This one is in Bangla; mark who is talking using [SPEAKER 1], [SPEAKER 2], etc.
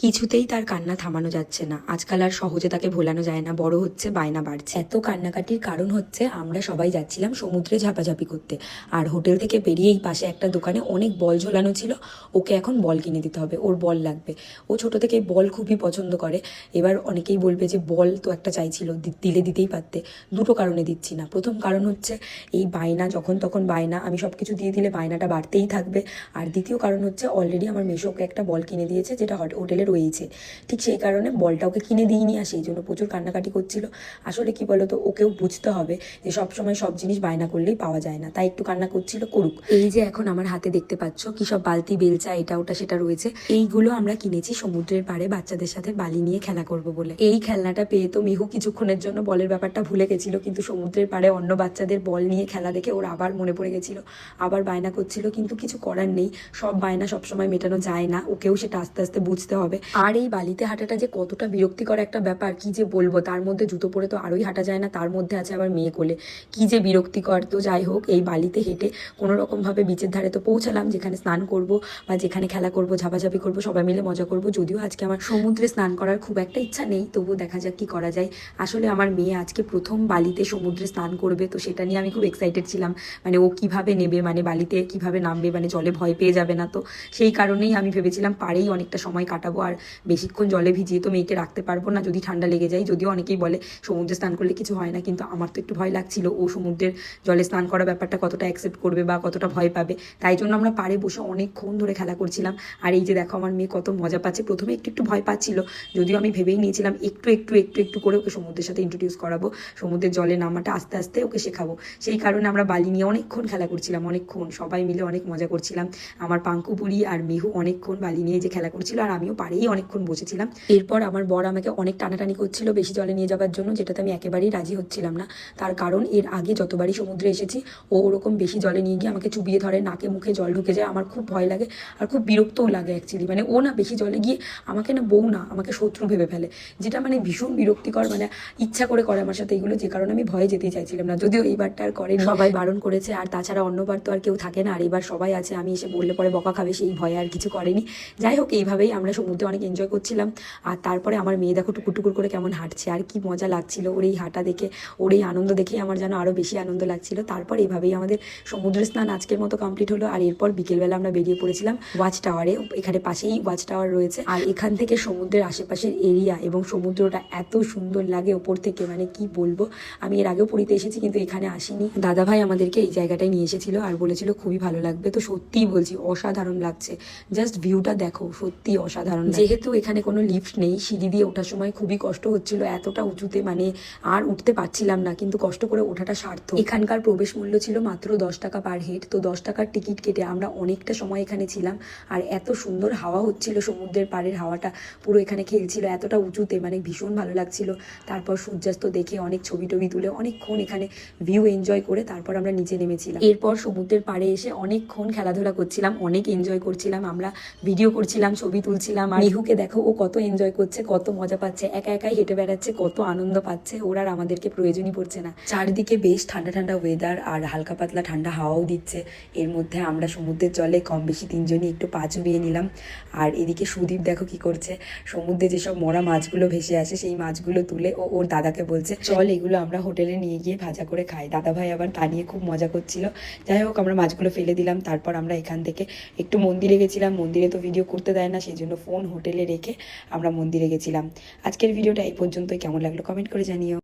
[SPEAKER 1] কিছুতেই তার কান্না থামানো যাচ্ছে না। আজকাল আর সহজে তাকে ভোলানো যায় না, বড় হচ্ছে, বায়না বাড়ছে। এত কান্নাকাটির কারণ হচ্ছে আমরা সবাই যাচ্ছিলাম সমুদ্রে ঝাপাঝাপি করতে, আর হোটেল থেকে বেরিয়েই পাশে একটা দোকানে অনেক বল ঝোলানো ছিল। ওকে এখন বল কিনে দিতে হবে, ওর বল লাগবে। ও ছোট থেকে বল খুবই পছন্দ করে। এবার অনেকেই বলবে যে বল তো একটা চাইছিল, দিলে দিতেই পারতে। দুটো কারণে দিচ্ছি না। প্রথম কারণ হচ্ছে এই বায়না, যখন তখন বায়না, আমি সব কিছু দিয়ে দিলে বায়নাটা বাড়তেই থাকবে। আর দ্বিতীয় কারণ হচ্ছে অলরেডি আমার মেশোকে একটা বল কিনে দিয়েছে, যেটা হোটেলে রয়েছে। ঠিক সেই কারণে বলটা ওকে কিনে দিইনি, আর সেই জন্য প্রচুর কান্নাকাটি করছিল। আসলে কি বলতো, ওকেও বুঝতে হবে যে সবসময় সব জিনিস বায়না করলেই পাওয়া যায় না, তাই একটু কান্না করছিল, করুক। এই যে এখন আমার হাতে দেখতে পাচ্ছ কি সব বালতি, বেলচা, এটা ওটা সেটা রয়েছে, এইগুলো আমরা কিনেছি সমুদ্রের পাড়ে বাচ্চাদের সাথে বালি নিয়ে খেলা করব বলে। এই খেলনাটা পেয়ে তো মিহু কিছুক্ষণের জন্য বলের ব্যাপারটা ভুলে গেছিল, কিন্তু সমুদ্রের পাড়ে অন্য বাচ্চাদের বল নিয়ে খেলা দেখে ওর আবার মনে পড়ে গেছিল, আবার বায়না করছিল। কিন্তু কিছু করার নেই, সব বায়না সবসময় মেটানো যায় না, ওকেও সেটা আস্তে আস্তে বুঝতে হবে। আর এই বালিতে হাঁটাটা যে কতটা বিরক্তিকর একটা ব্যাপার কি যে বলবো। তার মধ্যে জুতো পরে তো আরোই হাঁটা যায় না, তার মধ্যে আছে আবার মেয়ে কোলে, কি যে বিরক্তিকর। তো যাই হোক, এই বালিতে হেঁটে কোনো রকমভাবে বিচের ধারে তো পৌঁছালাম, যেখানে স্নান করব বা যেখানে খেলা করব, ঝাপাঝাপি করব, সবাই মিলে মজা করব। যদিও আজকে আমার সমুদ্রে স্নান করার খুব একটা ইচ্ছা নেই, তবুও দেখা যাক কি করা যায়। আসলে আমার মেয়ে আজকে প্রথম বালিতে সমুদ্রে স্নান করবে, তো সেটা নিয়ে আমি খুব এক্সাইটেড ছিলাম। মানে ও কিভাবে নেবে, মানে বালিতে কিভাবে নামবে, মানে জলে ভয় পেয়ে যাবে না তো। সেই কারণেই আমি ভেবেছিলাম পাড়েই অনেকটা সময় কাটাবো, আর বেশিক্ষণ জলে ভিজিয়ে তো মেয়েকে রাখতে পারবো না, যদি ঠান্ডা লেগে যায়। যদিও অনেকেই বলে সমুদ্রে স্নান করলে কিছু হয় না, কিন্তু আমার তো একটু ভয় লাগছিল ও সমুদ্রের জলে স্নান করা ব্যাপারটা কতটা অ্যাকসেপ্ট করবে বা কতটা ভয় পাবে। তাই জন্য আমরা পাড়ে বসে অনেকক্ষণ ধরে খেলা করছিলাম। আর এই যে দেখো আমার মেয়ে কত মজা পাচ্ছে। প্রথমে একটু একটু ভয় পাচ্ছিল, যদিও আমি ভেবেই নিয়েছিলাম একটু একটু একটু একটু করে ওকে সমুদ্রের সাথে ইন্ট্রোডিউস করাবো, সমুদ্রের জলে নামাটা আস্তে আস্তে ওকে শেখাবো। সেই কারণে আমরা বালি নিয়ে অনেকক্ষণ খেলা করছিলাম, অনেকক্ষণ সবাই মিলে অনেক মজা করছিলাম। আমার পাঙ্কুপুরি আর মিহু অনেকক্ষণ বালি নিয়ে যে খেলা করছিল, আর আমিও পাড়েই অনেকক্ষণ বসেছিলাম। এরপর আমার বর আমাকে অনেক টানাটানি করছিল বেশি জলে নিয়ে যাওয়ার জন্য, যেটাতে আমি একেবারেই রাজি হচ্ছিলাম না। তার কারণ এর আগে যতবারই সমুদ্রে এসেছি ও ওরকম বেশি জলে নিয়ে গিয়ে আমাকে চুবিয়ে ধরে, নাকে মুখে জল ঢুকে যায়, আমার খুব ভয় লাগে আর খুব বিরক্তও লাগে অ্যাকচুয়ালি। মানে ও না বেশি জলে গিয়ে আমাকে না বউ না, আমাকে শত্রু ভেবে ফেলে, যেটা মানে ভীষণ বিরক্তিকর। মানে ইচ্ছা করে করে আমার সাথে এগুলো, যে কারণে আমি ভয়ে যেতেই চাইছিলাম না। যদিও এইবারটা আর করে, সবাই বারণ করেছে, আর তাছাড়া অন্যবার তো আর কেউ থাকে না, আর এবার সবাই আছে, আমি এসে বললে পরে বকা খাবে, সেই ভয়ে আর কিছু করেনি। যাই হোক, এইভাবেই আমরা সমুদ্রে অনেক এনজয় করছিলাম। আর তারপরে আমার মেয়ে দেখো টুকুর টুকুর করে কেমন হাঁটছে, আর কি মজা লাগছিল ওর এই হাঁটা দেখে, ওর এই আনন্দ দেখেই আমার যেন আরও বেশি আনন্দ লাগছিল। তারপর এইভাবেই আমাদের সমুদ্র স্নান আজকের মতো কমপ্লিট হলো। আর এরপর বিকেলবেলা আমরা বেরিয়ে পড়েছিলাম ওয়াচ টাওয়ারে। এখানে পাশেই ওয়াচ টাওয়ার রয়েছে, আর এখান থেকে সমুদ্রের আশেপাশের এরিয়া এবং সমুদ্রটা এত সুন্দর লাগে ওপর থেকে, মানে কি বলবো। আমি এর আগেও পুরীতে এসেছি, কিন্তু এখানে আসিনি। দাদা ভাই আমাদেরকে এই জায়গাটায় নিয়ে এসেছিল আর বলেছিল খুবই ভালো লাগবে। তো সত্যিই বলছি অসাধারণ লাগছে, জাস্ট ভিউটা দেখো, সত্যি অসাধারণ। যেহেতু এখানে কোনো লিফট নেই, সিঁড়ি দিয়ে ওঠার সময় খুবই কষ্ট হচ্ছিল, এতটা উঁচুতে মানে আর উঠতে পারছিলাম না, কিন্তু কষ্ট করে ওঠাটা সার্থক। এখানকার প্রবেশ মূল্য ছিল মাত্র 10 টাকা পার হেড। তো 10 টাকার টিকিট কেটে আমরা অনেকটা সময় এখানে ছিলাম, আর এত সুন্দর হাওয়া হচ্ছিল, সমুদ্রের পাড়ের হাওয়াটা পুরো এখানে খেলছিল এতটা উঁচুতে, মানে ভীষণ ভালো লাগছিল। তারপর সূর্যাস্ত দেখে অনেক ছবি টবি তুলে অনেকক্ষণ এখানে ভিউ এনজয় করে তারপর আমরা নিচে নেমেছিলাম। এরপর সমুদ্রের পাড়ে এসে অনেকক্ষণ খেলাধুলা করছিলাম, অনেক এনজয় করছিলাম, আমরা ভিডিও করছিলাম, ছবি তুলছিলাম। আর মিহুকে দেখো, ও কত এনজয় করছে, কত মজা পাচ্ছে, একা একাই হেঁটে বেড়াচ্ছে, কত আনন্দ পাচ্ছে। ওর আর আমাদেরকে প্রয়োজনই পড়ছে না। চারদিকে বেশ ঠান্ডা ঠান্ডা ওয়েদার, আর হালকা পাতলা ঠান্ডা হাওয়াও দিচ্ছে। এর মধ্যে আমরা সমুদ্রের জলে কম বেশি তিনজনই একটু পা চুবিয়ে নিলাম। আর এদিকে সুদীপ দেখো কি করছে, সমুদ্রে যেসব মরা মাছগুলো ভেসে আসে সেই মাছগুলো তুলে ও ওর দাদাকে বলছে চল এগুলো আমরা হোটেলে নিয়ে গিয়ে ভাজা করে খাই। দাদা ভাই আবার তা নিয়ে খুব মজা করছিল। যাই হোক, আমরা মাছগুলো ফেলে দিলাম। তারপর আমরা এখান থেকে একটু মন্দিরে গেছিলাম। মন্দিরে তো ভিডিও করতে দেয় না, সেই জন্য ফোন হোটেলে রেখে আমরা মন্দিরে গেছিলাম। আজকের ভিডিওটা এই পর্যন্তই। কেমন লাগলো কমেন্ট করে জানিও।